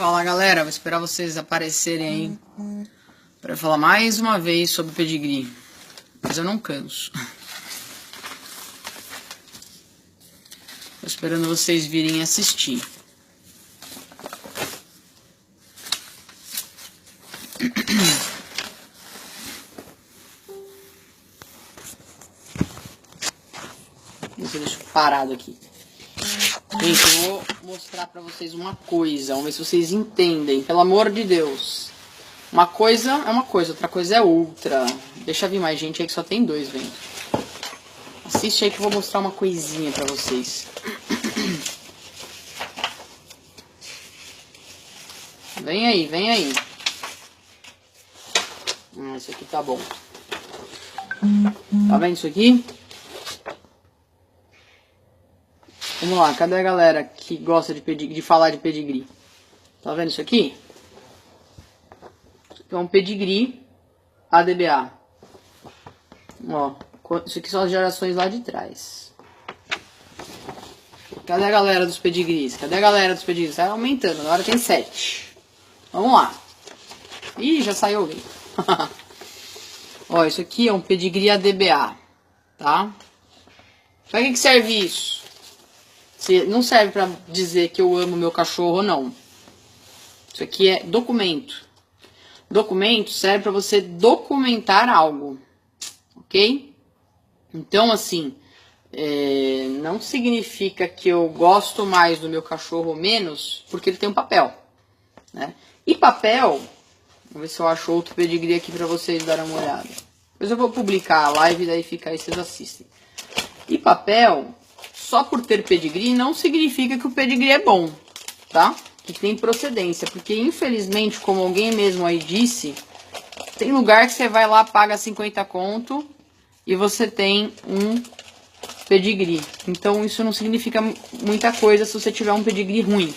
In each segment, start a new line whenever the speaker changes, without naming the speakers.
Fala galera, vou esperar vocês aparecerem aí para falar mais uma vez sobre pedigree, mas eu não canso. Tô esperando vocês virem assistir. Deixa eu parado aqui. Gente, eu vou mostrar pra vocês uma coisa, vamos ver se vocês entendem, pelo amor de Deus. Uma coisa é uma coisa, outra coisa é outra. Deixa vir mais gente aí que só tem dois vendo. Assiste aí que eu vou mostrar uma coisinha pra vocês. Vem aí, vem aí. Esse aqui tá bom. Tá vendo isso aqui? Vamos lá, cadê a galera que gosta de falar de pedigree? Tá vendo isso aqui? Isso aqui é um pedigree ADBA. Ó, isso aqui são as gerações lá de trás. Cadê a galera dos pedigrees? Cadê a galera dos pedigrees? Tá aumentando, agora tem 7. Vamos lá. Ih, já saiu alguém. Ó, isso aqui é um pedigree ADBA, tá? Pra que serve isso? Não serve pra dizer que eu amo meu cachorro ou não. Isso aqui é documento. Documento serve pra você documentar algo, ok? Então, assim, não significa que eu gosto mais do meu cachorro ou menos porque ele tem um papel, né? E papel, vamos ver se eu acho outro pedigree aqui pra vocês darem uma olhada. Depois eu vou publicar a live e daí fica aí, vocês assistem. E papel, só por ter pedigree não significa que o pedigree é bom, tá? Que tem procedência, porque infelizmente, como alguém mesmo aí disse, tem lugar que você vai lá, paga 50 conto e você tem um pedigree. Então isso não significa muita coisa se você tiver um pedigree ruim.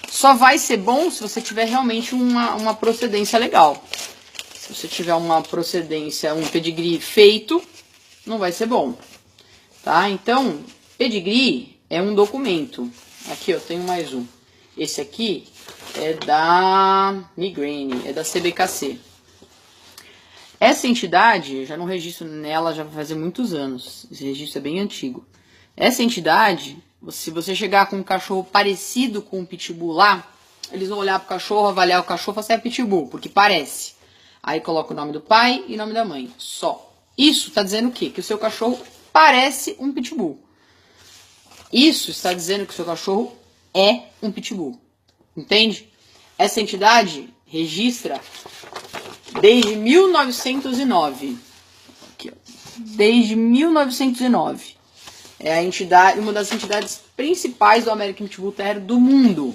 Só vai ser bom se você tiver realmente uma procedência legal. Se você tiver uma procedência, um pedigree feito, não vai ser bom, tá? Então, pedigree é um documento. Aqui eu tenho mais um. Esse aqui é da Migraine, é da CBKC. Essa entidade, já não registro nela já vai fazer muitos anos. Esse registro é bem antigo. Essa entidade, se você chegar com um cachorro parecido com um pitbull lá, eles vão olhar pro cachorro, avaliar o cachorro e falar assim, é pitbull, porque parece. Aí coloca o nome do pai e o nome da mãe, só. Isso tá dizendo o quê? Que o seu cachorro parece um pitbull. Isso está dizendo que o seu cachorro é um pitbull. Entende? Essa entidade registra desde 1909. Aqui, ó. Desde 1909. É a entidade, uma das entidades principais do American Pitbull Terrier do mundo.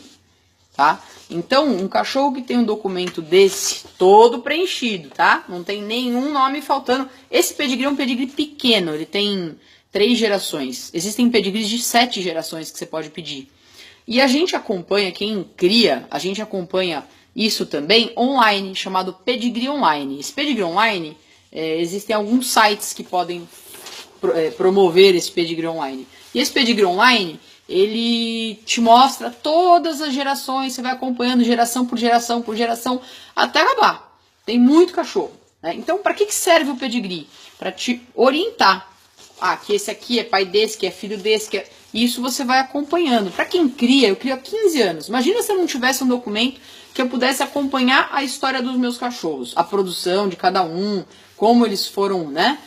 Tá? Então, um cachorro que tem um documento desse, todo preenchido, tá? Não tem nenhum nome faltando. Esse pedigree é um pedigree pequeno, ele tem 3 gerações. Existem pedigrees de 7 gerações que você pode pedir. E a gente acompanha, quem cria, a gente acompanha isso também online, chamado Pedigree Online. Esse Pedigree Online, existem alguns sites que podem promover esse Pedigree Online. E esse Pedigree Online, ele te mostra todas as gerações, você vai acompanhando geração por geração por geração, até acabar. Tem muito cachorro, né? Então, para que serve o Pedigree? Para te orientar. Ah, que esse aqui é pai desse, que é filho desse, que é... Isso você vai acompanhando. Para quem cria, eu crio há 15 anos. Imagina se eu não tivesse um documento que eu pudesse acompanhar a história dos meus cachorros, a produção de cada um, como eles foram, né?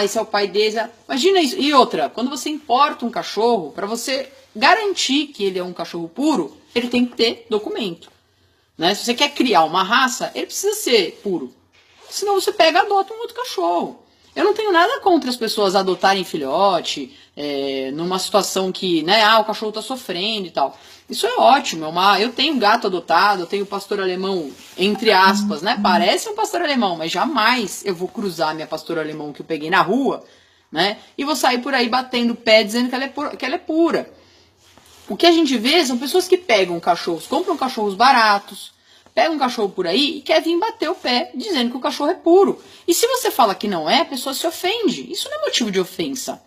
Esse é o pai desse. Imagina isso. E outra, quando você importa um cachorro, para você garantir que ele é um cachorro puro, ele tem que ter documento, né? Se você quer criar uma raça, ele precisa ser puro. Senão você pega e adota um outro cachorro. Eu não tenho nada contra as pessoas adotarem filhote, numa situação que, né, o cachorro tá sofrendo e tal. Isso é ótimo, eu tenho gato adotado, eu tenho pastor alemão, entre aspas, né, parece um pastor alemão, mas jamais eu vou cruzar minha pastor alemão que eu peguei na rua, né, e vou sair por aí batendo o pé dizendo que ela é pura. O que a gente vê são pessoas que pegam cachorros, compram cachorros baratos, pega um cachorro por aí e quer vir bater o pé dizendo que o cachorro é puro. E se você fala que não é, a pessoa se ofende. Isso não é motivo de ofensa.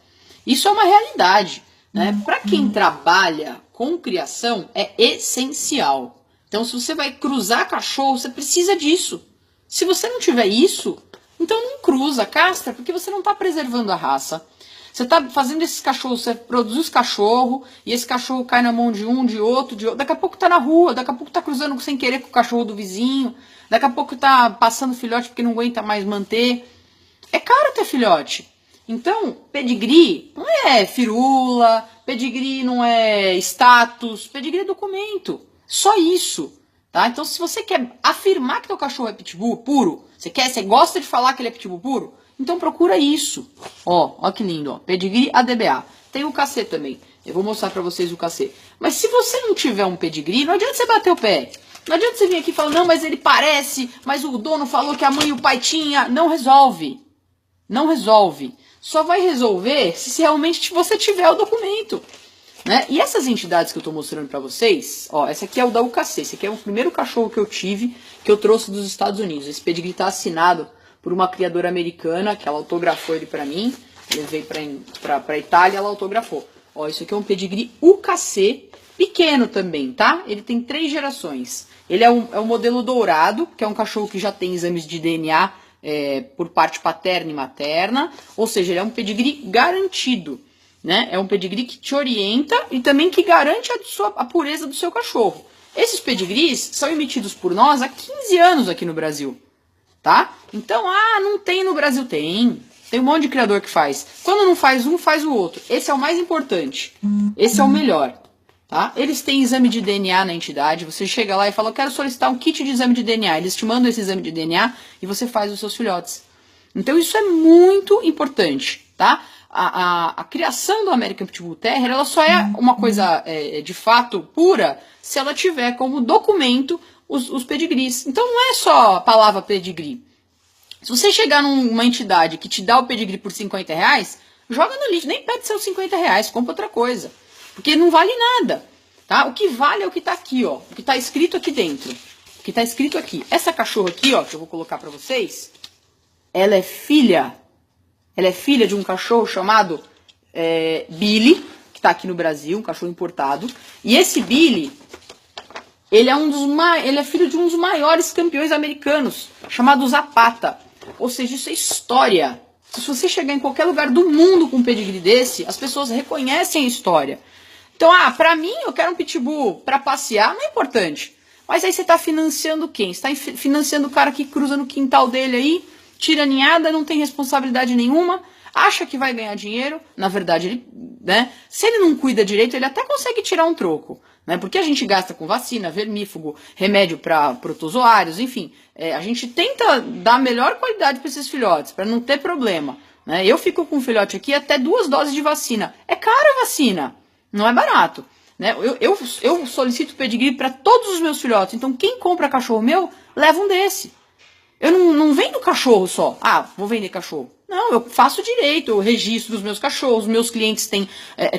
Isso é uma realidade, né? Para quem trabalha com criação, é essencial. Então, se você vai cruzar cachorro, você precisa disso. Se você não tiver isso, então não cruza, castra, porque você não está preservando a raça. Você está fazendo esses cachorros, você produz cachorro, e esse cachorro cai na mão de um, de outro, de outro. Daqui a pouco tá na rua, daqui a pouco tá cruzando sem querer com o cachorro do vizinho, daqui a pouco tá passando filhote porque não aguenta mais manter. É caro ter filhote. Então, pedigree não é firula, pedigree não é status, pedigree é documento. Só isso. Tá? Então, se você quer afirmar que teu cachorro é pitbull puro, você gosta de falar que ele é pitbull puro, então procura isso. Ó que lindo, ó. Pedigree ADBA. Tem o KC também. Eu vou mostrar pra vocês o KC. Mas se você não tiver um pedigree, não adianta você bater o pé. Não adianta você vir aqui e falar, não, mas ele parece, mas o dono falou que a mãe e o pai tinha. Não resolve. Não resolve. Só vai resolver se realmente você tiver o documento. Né? E essas entidades que eu estou mostrando para vocês, ó, essa aqui é o da UKC, esse aqui é o primeiro cachorro que eu tive, que eu trouxe dos Estados Unidos. Esse pedigree está assinado por uma criadora americana, que ela autografou ele para mim, levei para Itália, ela autografou. Ó, isso aqui é um pedigree UKC, pequeno também, tá? Ele tem 3 gerações. Ele é um modelo dourado, que é um cachorro que já tem exames de DNA por parte paterna e materna, ou seja, ele é um pedigree garantido. Né? É um pedigree que te orienta e também que garante a pureza do seu cachorro. Esses pedigrees são emitidos por nós há 15 anos aqui no Brasil. Tá? Então, não tem no Brasil. Tem um monte de criador que faz. Quando não faz um, faz o outro. Esse é o mais importante. Esse é o melhor. Tá? Eles têm exame de DNA na entidade. Você chega lá e fala, eu quero solicitar um kit de exame de DNA. Eles te mandam esse exame de DNA e você faz os seus filhotes. Então, isso é muito importante. Tá? A criação do American Pitbull Terrier, ela só é uma coisa de fato pura se ela tiver como documento os pedigrees. Então não é só a palavra pedigree. Se você chegar numa entidade que te dá o pedigree por R$50, joga no lixo, nem pede seus R$50, compra outra coisa. Porque não vale nada. Tá? O que vale é o que está aqui, ó, o que está escrito aqui dentro. O que está escrito aqui. Essa cachorra aqui, ó, que eu vou colocar para vocês, ela é filha de um cachorro chamado Billy, que está aqui no Brasil, um cachorro importado. E esse Billy, ele é filho de um dos maiores campeões americanos, chamado Zapata. Ou seja, isso é história. Se você chegar em qualquer lugar do mundo com um pedigree desse, as pessoas reconhecem a história. Então, pra mim, eu quero um pitbull para passear, não é importante. Mas aí você está financiando quem? Você está financiando o cara que cruza no quintal dele aí, tira a ninhada, não tem responsabilidade nenhuma, acha que vai ganhar dinheiro, na verdade, ele, né, se ele não cuida direito, ele até consegue tirar um troco, né, porque a gente gasta com vacina, vermífugo, remédio para protozoários, enfim, a gente tenta dar a melhor qualidade para esses filhotes, para não ter problema, né, eu fico com um filhote aqui até 2 doses de vacina, é caro a vacina, não é barato, né, eu solicito pedigree para todos os meus filhotes, então quem compra cachorro meu, leva um desse. Eu não vendo cachorro só. Vou vender cachorro. Não, eu faço direito, eu registro os meus cachorros, meus clientes têm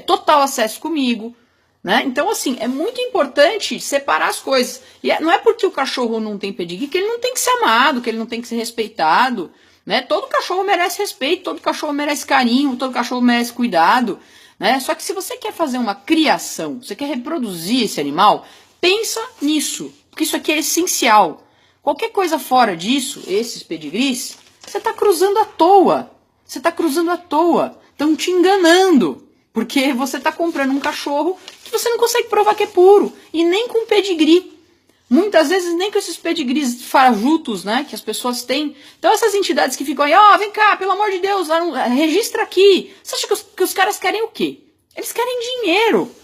total acesso comigo. Né? Então, assim, é muito importante separar as coisas. E não é porque o cachorro não tem pedigree que ele não tem que ser amado, que ele não tem que ser respeitado. Né? Todo cachorro merece respeito, todo cachorro merece carinho, todo cachorro merece cuidado. Né? Só que se você quer fazer uma criação, você quer reproduzir esse animal, pensa nisso, porque isso aqui é essencial. Qualquer coisa fora disso, esses pedigrees, você está cruzando à toa. Você está cruzando à toa. Estão te enganando. Porque você está comprando um cachorro que você não consegue provar que é puro. E nem com pedigree. Muitas vezes nem com esses pedigrees fajutos, né, que as pessoas têm. Então essas entidades que ficam aí, vem cá, pelo amor de Deus, registra aqui. Você acha que os caras querem o quê? Eles querem dinheiro.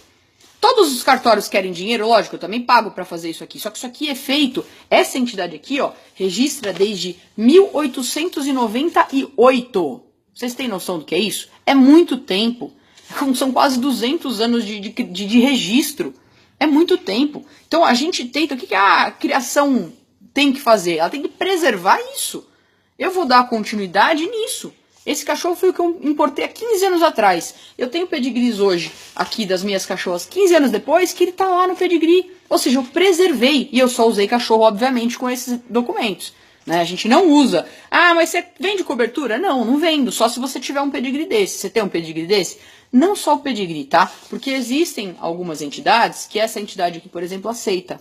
Todos os cartórios querem dinheiro, lógico, eu também pago para fazer isso aqui. Só que isso aqui é feito, essa entidade aqui, ó, registra desde 1898. Vocês têm noção do que é isso? É muito tempo. São quase 200 anos de registro. É muito tempo. Então a gente tenta, o que a criação tem que fazer? Ela tem que preservar isso. Eu vou dar continuidade nisso. Esse cachorro foi o que eu importei há 15 anos atrás. Eu tenho pedigrees hoje, aqui das minhas cachorras, 15 anos depois, que ele tá lá no pedigree. Ou seja, eu preservei. E eu só usei cachorro, obviamente, com esses documentos. Né? A gente não usa. Mas você vende cobertura? Não, não vendo. Só se você tiver um pedigree desse. Você tem um pedigree desse? Não só o pedigree, tá? Porque existem algumas entidades que essa entidade aqui, por exemplo, aceita.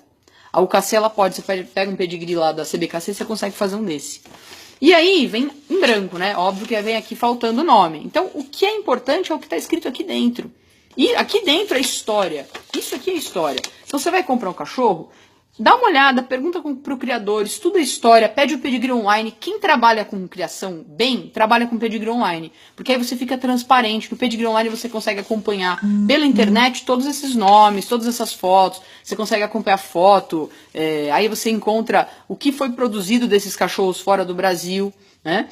A UKC, ela pode, você pega um pedigree lá da CBKC, você consegue fazer um desse. E aí, vem em branco, né? Óbvio que vem aqui faltando o nome. Então, o que é importante é o que está escrito aqui dentro. E aqui dentro é história. Isso aqui é história. Então, você vai comprar um cachorro, dá uma olhada, pergunta para o criador, estuda a história, pede o pedigree online. Quem trabalha com criação bem, trabalha com pedigree online. Porque aí você fica transparente. No pedigree online você consegue acompanhar pela internet todos esses nomes, todas essas fotos. Você consegue acompanhar foto. Aí você encontra o que foi produzido desses cachorros fora do Brasil, né?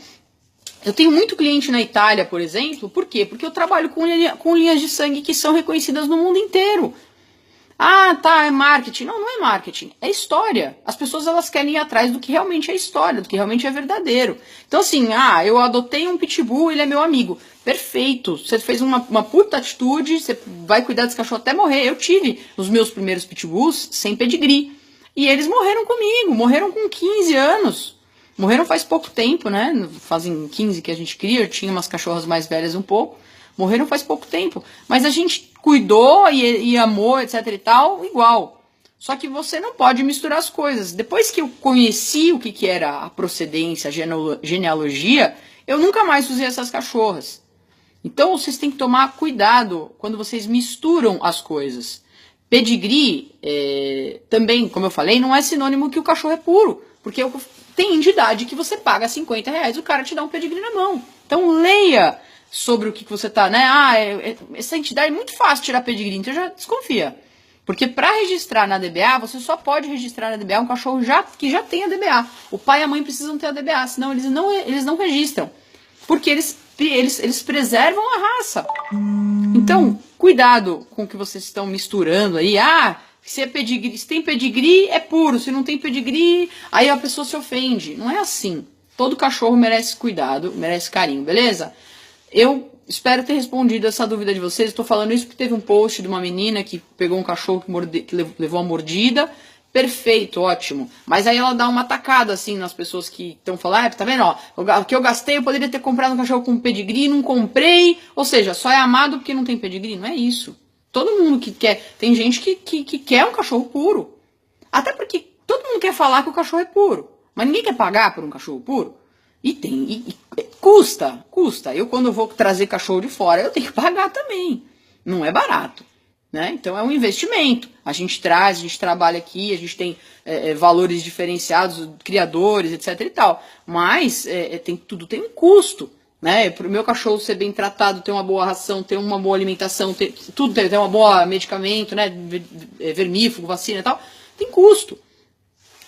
Eu tenho muito cliente na Itália, por exemplo. Por quê? Porque eu trabalho com linhas de sangue que são reconhecidas no mundo inteiro. Ah, tá, é marketing. Não, não é marketing, é história. As pessoas, elas querem ir atrás do que realmente é história, do que realmente é verdadeiro. Então assim, eu adotei um pitbull, ele é meu amigo. Perfeito, você fez uma puta atitude, você vai cuidar desse cachorro até morrer. Eu tive os meus primeiros pitbulls sem pedigree. E eles morreram comigo, morreram com 15 anos. Morreram faz pouco tempo, né? Fazem 15 que a gente cria, eu tinha umas cachorras mais velhas um pouco. Morreram faz pouco tempo. Mas a gente cuidou e amou, etc e tal, igual. Só que você não pode misturar as coisas. Depois que eu conheci o que era a procedência, a genealogia, eu nunca mais usei essas cachorras. Então vocês têm que tomar cuidado quando vocês misturam as coisas. Pedigree, também, como eu falei, não é sinônimo que o cachorro é puro. Porque tem entidade que você paga R$50, o cara te dá um pedigree na mão. Então leia sobre o que você tá, né? Essa entidade é muito fácil tirar pedigree, então já desconfia. Porque para registrar na DBA, você só pode registrar na DBA um cachorro que já tem a DBA. O pai e a mãe precisam ter a DBA, senão eles não registram. Porque eles preservam a raça. Então, cuidado com o que vocês estão misturando aí. Se tem pedigree, é puro. Se não tem pedigree, aí a pessoa se ofende. Não é assim. Todo cachorro merece cuidado, merece carinho, beleza? Eu espero ter respondido essa dúvida de vocês. Estou falando isso porque teve um post de uma menina que pegou um cachorro que levou a mordida. Perfeito, ótimo. Mas aí ela dá uma tacada assim nas pessoas que estão falando, tá vendo? O que eu gastei, eu poderia ter comprado um cachorro com pedigree, não comprei. Ou seja, só é amado porque não tem pedigree. Não é isso. Todo mundo que quer. Tem gente que quer um cachorro puro. Até porque todo mundo quer falar que o cachorro é puro. Mas ninguém quer pagar por um cachorro puro. E custa. Eu, quando eu vou trazer cachorro de fora, eu tenho que pagar também. Não é barato, né? Então é um investimento. A gente trabalha aqui, a gente tem valores diferenciados, criadores, etc e tal. Mas tudo tem um custo, né? Para o meu cachorro ser bem tratado, ter uma boa ração, ter uma boa alimentação, ter uma boa medicamento, né? Vermífugo, vacina e tal, tem custo.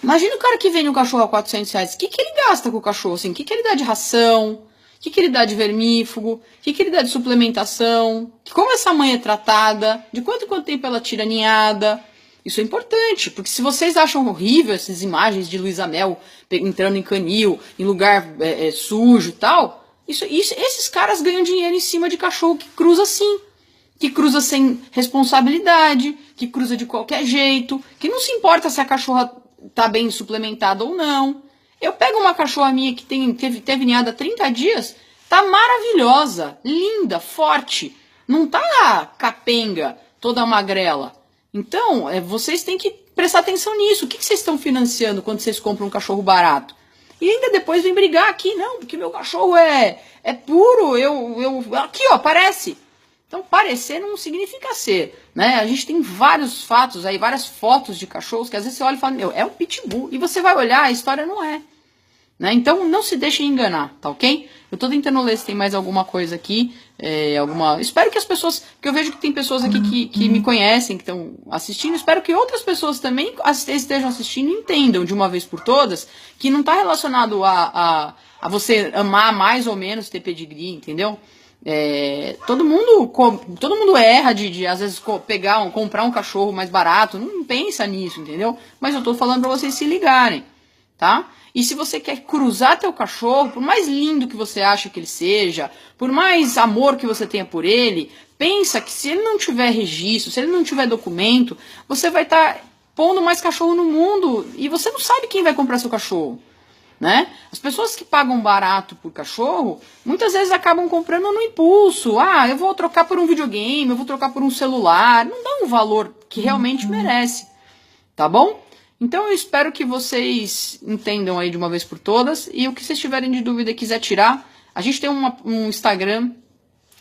Imagina o cara que vende um cachorro a R$400. O que ele gasta com o cachorro? Assim? O que ele dá de ração? O que ele dá de vermífugo? O que ele dá de suplementação? Como essa mãe é tratada? De quanto tempo ela tira a ninhada? Isso é importante, porque se vocês acham horrível essas imagens de Luísa Mel entrando em canil, em lugar sujo e tal, esses caras ganham dinheiro em cima de cachorro que cruza assim. Que cruza sem responsabilidade, que cruza de qualquer jeito, que não se importa se a cachorra tá bem suplementada ou não. Eu pego uma cachorra minha que teve ninhada há 30 dias, tá maravilhosa, linda, forte, não tá capenga, toda magrela. Então, vocês têm que prestar atenção nisso. O que vocês estão financiando quando vocês compram um cachorro barato? E ainda depois vem brigar aqui, não, porque meu cachorro é puro, aqui ó, parece. Então, parecer não significa ser, né? A gente tem vários fatos aí, várias fotos de cachorros que às vezes você olha e fala, é um pitbull. E você vai olhar, a história não é. Né? Então, não se deixem enganar, tá ok? Eu tô tentando ler se tem mais alguma coisa aqui, Espero que as pessoas, que eu vejo que tem pessoas aqui que me conhecem, que estão assistindo, espero que outras pessoas também estejam assistindo e entendam de uma vez por todas que não tá relacionado a você amar mais ou menos ter pedigree, entendeu? Todo mundo erra de às vezes comprar um cachorro mais barato, não pensa nisso, entendeu? Mas eu tô falando pra vocês se ligarem, tá? E se você quer cruzar teu cachorro, por mais lindo que você acha que ele seja, por mais amor que você tenha por ele, pensa que se ele não tiver registro, se ele não tiver documento, você vai estar pondo mais cachorro no mundo e você não sabe quem vai comprar seu cachorro. Né? As pessoas que pagam barato por cachorro, muitas vezes acabam comprando no impulso. Eu vou trocar por um videogame, eu vou trocar por um celular. Não dá um valor que realmente merece, tá bom? Então eu espero que vocês entendam aí de uma vez por todas. E o que vocês tiverem de dúvida e quiser tirar, a gente tem um Instagram,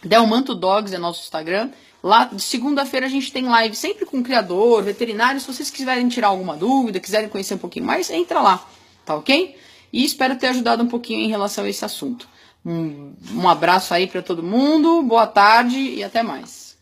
Delmanto Dogs é nosso Instagram. Lá de segunda-feira a gente tem live sempre com o criador, veterinário. Se vocês quiserem tirar alguma dúvida, quiserem conhecer um pouquinho mais, entra lá, tá ok? E espero ter ajudado um pouquinho em relação a esse assunto. Um abraço aí para todo mundo, boa tarde e até mais.